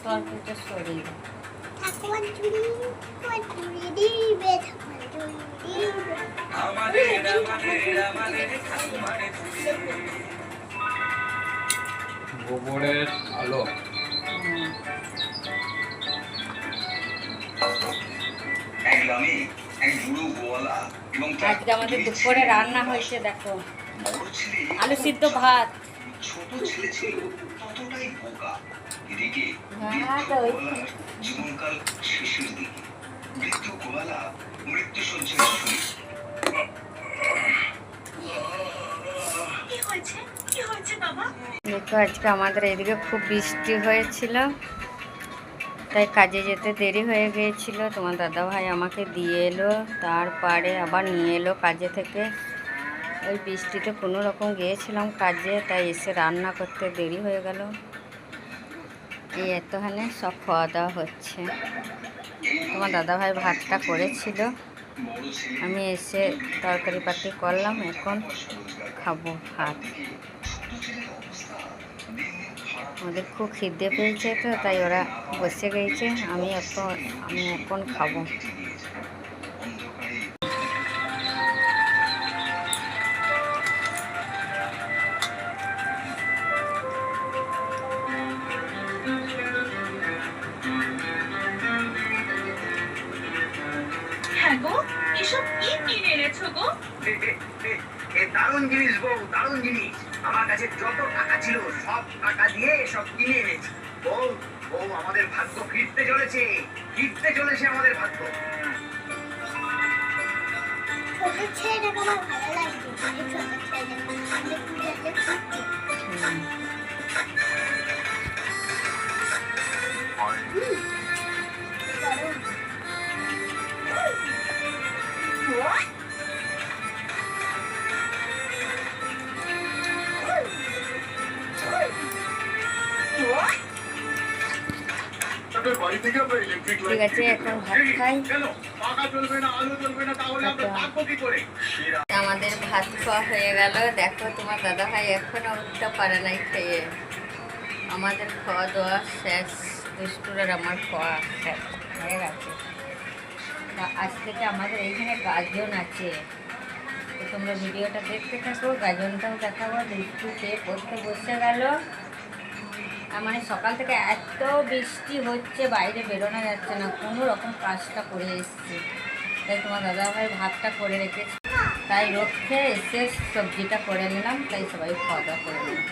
তরকারিটা সরিয়ে দাও। গোবরের আলো। আজকে আমাদের দুপুরে রান্না হয়েছে দেখো, আলু সিদ্ধ ভাত। ছোট ছেলে ছিল ততটাই বোকা। এদিকে জীবনকাল শেষের দিকে বৃদ্ধ গোয়ালা মৃত্যু সজ্জায় শুয়ে। দেখো আজকে আমাদের এদিকে খুব বৃষ্টি হয়েছিল, তাই কাজে যেতে দেরি হয়ে গিয়েছিল। তোমার দাদাভাই আমাকে দিয়ে এলো, তারপরে আবার নিয়ে এলো কাজে থেকে। ওই বৃষ্টিতে কোনো রকম গিয়েছিলাম কাজে, তাই এসে রান্না করতে দেরি হয়ে গেল। এই এতখানে সব খাওয়া দাওয়া হচ্ছে। তোমার দাদাভাই ভাতটা করেছিল, আমি এসে তরকারি পাতি করলাম, এখন খাবো ভাত। আমাদের খুব খিদে পেয়েছে তো, তাই ওরা বসে গেছে, আমি এখন খাবো। এসব কি কিনে এনেছো গো? দারুণ জিনিস বউ, দারুণ জিনিস। আমার কাছে যত টাকা ছিল সব টাকা দিয়ে সব কিনে এনেছি। বউ বউ আমাদের ভাগ্য ফিরতে চলেছে, ফিরতে চলেছে আমাদের ভাগ্য। ঠিক আছে, এখন ভাত খাই। আমাদের ভাত খাওয়া হয়ে গেল। দেখো তোমার দাদাভাই এখনো উঠতে পারে নাই খেয়ে। আমাদের খাওয়া দাওয়া শেষ, দুষ্টুরের আমার খাওয়া শেষ হয়ে গেছে। আজ থেকে আমাদের এইখানে গাজন আছে, তো তোমরা ভিডিওটা দেখতে থাকো, গাজনটাও দেখাবো। দুষ্টু খেয়ে পড়তে বসে গেল। মানে সকাল থেকে এত বৃষ্টি হচ্ছে, বাইরে বেরোনো যাচ্ছে না, কোনো রকম কাজটা করে এসছে। তাই তোমার দাদাভাই ভাতটা করে রেখেছে, তাই রোদ খেয়ে এসে সবজিটা করে নিলাম, তাই সবাই খাওয়া দাওয়া করে নিলাম।